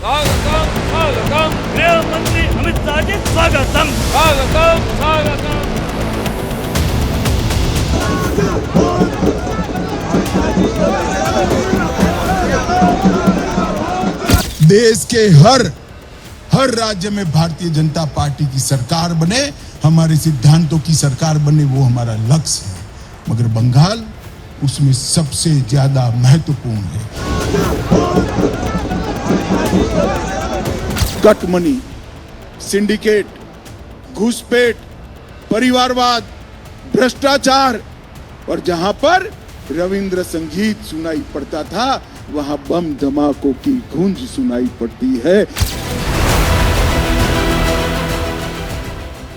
स्वागतम स्वागतम गृह मंत्री अमित शाह जी स्वागतम स्वागतम स्वागतम। देश के हर राज्य में भारतीय जनता पार्टी की सरकार बने, हमारे सिद्धांतों की सरकार बने, वो हमारा लक्ष्य है। मगर बंगाल उसमें सबसे ज्यादा महत्वपूर्ण है। कट मनी, सिंडिकेट, घुसपैठ, परिवारवाद, भ्रष्टाचार, और जहां पर रविंद्र संगीत सुनाई पड़ता था वहां बम धमाकों की गूंज सुनाई पड़ती है।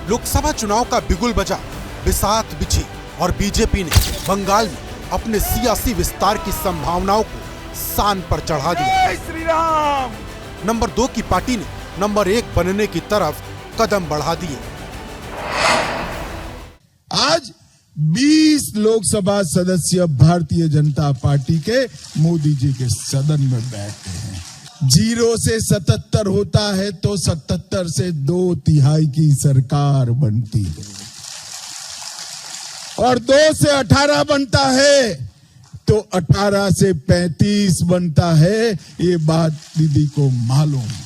लोकसभा चुनाव का बिगुल बजा, बिसात बिछी और बीजेपी ने बंगाल में अपने सियासी विस्तार की संभावनाओं को सान पर चढ़ा दिया। श्री राम। नंबर 2 की पार्टी ने नंबर 1 बनने की तरफ कदम बढ़ा दिए। आज 20 लोकसभा सदस्य भारतीय जनता पार्टी के मोदी जी के सदन में बैठते हैं। 0 से 77 होता है तो 77 से 2/3 की सरकार बनती है, और 2 से 18 बनता है तो 18 से 35 बनता है। ये बात दीदी को मालूम है।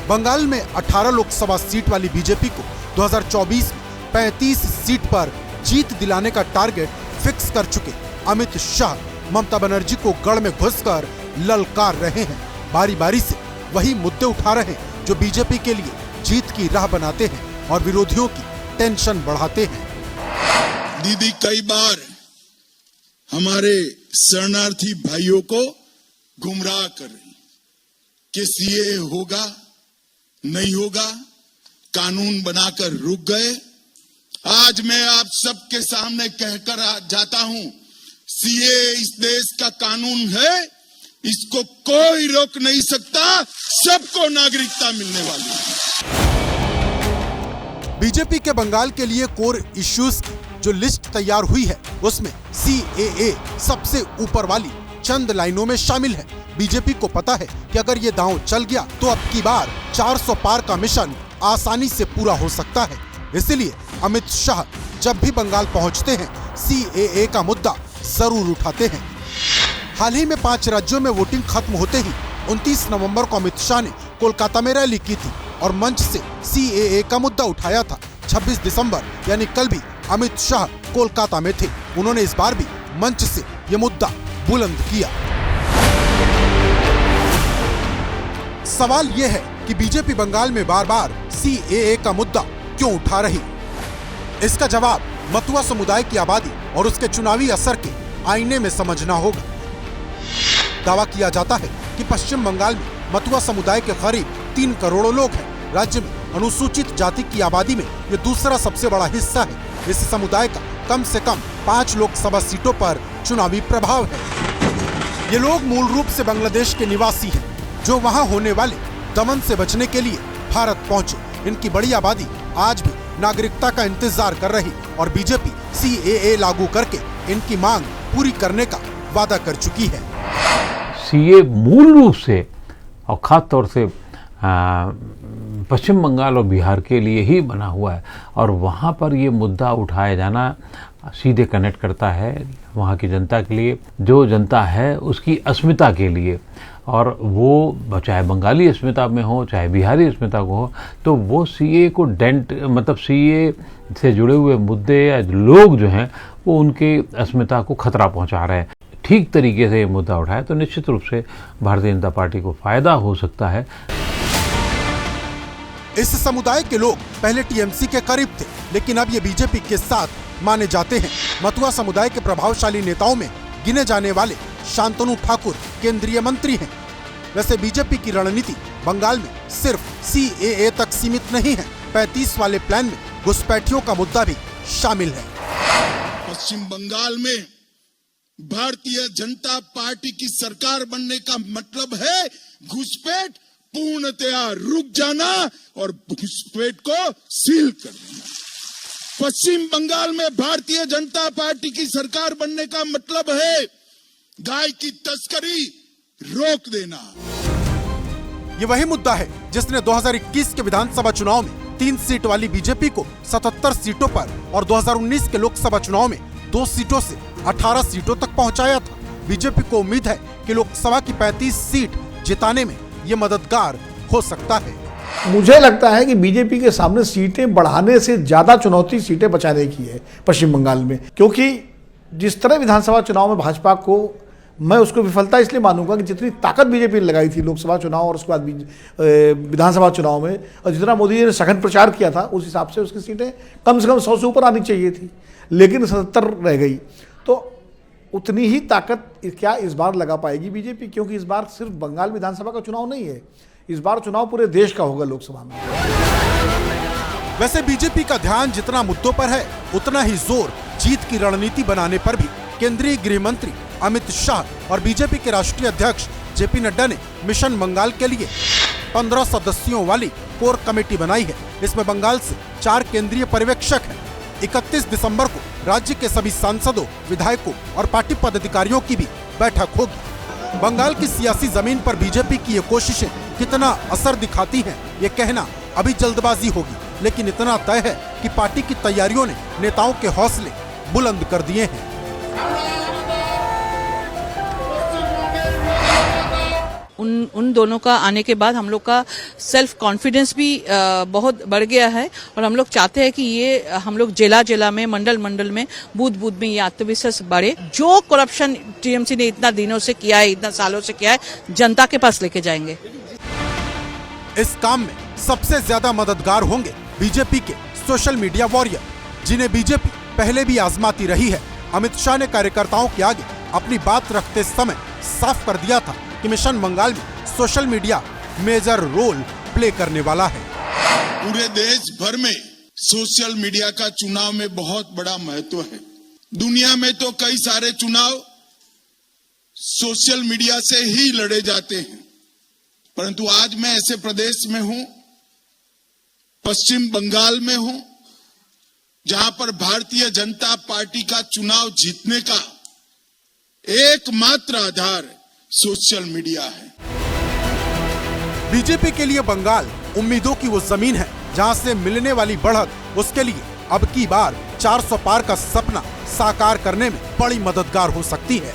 बंगाल में 18 लोकसभा सीट वाली बीजेपी को 2024 में 35 सीट पर जीत दिलाने का टारगेट फिक्स कर चुके अमित शाह ममता बनर्जी को गढ़ में घुसकर ललकार रहे हैं। बारी बारी से वही मुद्दे उठा रहे हैं जो बीजेपी के लिए जीत की राह बनाते हैं और विरोधियों की टेंशन बढ़ाते हैं। दीदी कई बार हमारे शरणार्थी भाइयों को गुमराह कर रही कि सीए होगा नहीं होगा, कानून बनाकर रुक गए। आज मैं आप सबके सामने कहकर जाता हूं, सीए इस देश का कानून है, इसको कोई रोक नहीं सकता, सबको नागरिकता मिलने वाली है। बीजेपी के बंगाल के लिए कोर इश्यूज की जो लिस्ट तैयार हुई है उसमें सीएए सबसे ऊपर वाली चंद लाइनों में शामिल है। बीजेपी को पता है कि अगर ये दांव चल गया तो अब की बार 400 पार का मिशन आसानी से पूरा हो सकता है। इसलिए अमित शाह जब भी बंगाल पहुंचते हैं सीएए का मुद्दा जरूर उठाते हैं। हाल ही में 5 राज्यों में वोटिंग खत्म होते ही 29 नवंबर को अमित शाह ने कोलकाता में रैली की थी और मंच से सीएए का मुद्दा उठाया था। 26 दिसंबर यानी कल भी अमित शाह कोलकाता में थे। उन्होंने इस बार भी मंच से ये मुद्दा बुलंद किया। सवाल ये है कि बीजेपी बंगाल में बार बार सीएए का मुद्दा क्यों उठा रही? इसका जवाब मतुआ समुदाय की आबादी और उसके चुनावी असर के आईने में समझना होगा। दावा किया जाता है कि पश्चिम बंगाल में मतुआ समुदाय के करीब 3 करोड़ लोग हैं। राज्य में अनुसूचित जाति की आबादी में ये दूसरा सबसे बड़ा हिस्सा है। इस समुदाय का कम से कम 5 लोकसभा सीटों पर चुनावी प्रभाव है। ये लोग मूल रूप से बांग्लादेश के निवासी हैं जो वहां होने वाले दमन से बचने के लिए भारत पहुंचे। इनकी बड़ी आबादी आज भी नागरिकता का इंतजार कर रही और बीजेपी सीएए लागू करके इनकी मांग पूरी करने का वादा कर चुकी है। सीए मूल रूप से और खास तौर से पश्चिम बंगाल और बिहार के लिए ही बना हुआ है, और वहाँ पर ये मुद्दा उठाया जाना सीधे कनेक्ट करता है वहाँ की जनता के लिए, जो जनता है उसकी अस्मिता के लिए। और वो चाहे बंगाली अस्मिता में हो चाहे बिहारी अस्मिता को हो, तो वो सीए को डेंट मतलब सीए से जुड़े हुए मुद्दे या लोग जो हैं वो उनके अस्मिता को खतरा पहुंचा रहे हैं। ठीक तरीके से ये मुद्दा उठाए तो निश्चित रूप से भारतीय जनता पार्टी को फायदा हो सकता है। इस समुदाय के लोग पहले टीएमसी के करीब थे, लेकिन अब ये बीजेपी के साथ माने जाते हैं। मतुआ समुदाय के प्रभावशाली नेताओं में गिने जाने वाले शांतनु ठाकुर केंद्रीय मंत्री हैं। वैसे बीजेपी की रणनीति बंगाल में सिर्फ सीएए तक सीमित नहीं है। 35 वाले प्लान में घुसपैठियों का मुद्दा भी शामिल है। पश्चिम बंगाल में भारतीय जनता पार्टी की सरकार बनने का मतलब है घुसपैठ पूर्णतया रुक जाना और घुसपैठ को सील कर देना। पश्चिम बंगाल में भारतीय जनता पार्टी की सरकार बनने का मतलब है गाय की तस्करी, रोक देना। ये वही मुद्दा है जिसने 2021 के विधानसभा चुनाव में 3 सीट वाली बीजेपी को 77 सीटों पर और 2019 के लोकसभा चुनाव में 2 सीटों से 18 सीटों तक पहुंचाया था। बीजेपी को उम्मीद है कि लोकसभा की 35 सीट जिताने में ये मददगार हो सकता है। मुझे लगता है कि बीजेपी के सामने सीटें बढ़ाने से ज्यादा चुनौती सीटें बचाने की है पश्चिम बंगाल में, क्योंकि जिस तरह विधानसभा चुनाव में भाजपा को, मैं उसको विफलता इसलिए मानूंगा कि जितनी ताकत बीजेपी ने लगाई थी लोकसभा चुनाव और उसके बाद विधानसभा चुनाव में, और जितना मोदी जी ने सघन प्रचार किया था, उस हिसाब से उसकी सीटें कम से कम 100 से ऊपर आनी चाहिए थी, लेकिन 77 रह गई। तो उतनी ही ताकत क्या इस बार लगा पाएगी बीजेपी, क्योंकि इस बार सिर्फ बंगाल विधानसभा का चुनाव नहीं है, इस बार चुनाव पूरे देश का होगा लोकसभा में। वैसे बीजेपी का ध्यान जितना मुद्दों पर है, उतना ही जोर जीत की रणनीति बनाने पर भी केंद्रीय गृह मंत्री अमित शाह और बीजेपी के राष्ट्रीय अध्यक्ष जेपी नड्डा ने मिशन बंगाल के लिए 15 सदस्यों वाली कोर कमेटी बनाई है। इसमें बंगाल से 4 केंद्रीय पर्यवेक्षक हैं। 31 दिसंबर को राज्य के सभी सांसदों, विधायकों और पार्टी पदाधिकारियों की भी बैठक होगी। बंगाल की सियासी जमीन पर बीजेपी की ये कोशिशें कितना असर दिखाती हैं, ये कहना अभी जल्दबाजी होगी, लेकिन इतना तय है कि पार्टी की तैयारियों ने नेताओं के हौसले बुलंद कर दिए हैं। उन दोनों का आने के बाद हम लोग का सेल्फ कॉन्फिडेंस भी बहुत बढ़ गया है, और हम लोग चाहते हैं कि ये हम लोग जिला जिला में, मंडल मंडल में, बूथ बूथ में ये आत्मविश्वास बढ़े। जो करप्शन टीएमसी ने इतना दिनों से किया है, इतना सालों से किया है, जनता के पास लेके जाएंगे। इस काम में सबसे ज्यादा मददगार होंगे बीजेपी के सोशल मीडिया वॉरियर, जिन्हें बीजेपी पहले भी आजमाती रही है। अमित शाह ने कार्यकर्ताओं के आगे अपनी बात रखते समय साफ कर दिया था कि मिशन बंगाल में social media major role play करने वाला है। पूरे देश भर में सोशल मीडिया का चुनाव में बहुत बड़ा महत्व है। दुनिया में तो कई सारे चुनाव सोशल मीडिया से ही लड़े जाते हैं, परंतु आज मैं ऐसे प्रदेश में हूं, पश्चिम बंगाल में हूं, जहां पर भारतीय जनता पार्टी का चुनाव जीतने का एकमात्र आधार सोशल मीडिया है। बीजेपी के लिए बंगाल उम्मीदों की वो जमीन है जहां से मिलने वाली बढ़त उसके लिए अब की बार 400 पार का सपना साकार करने में बड़ी मददगार हो सकती है।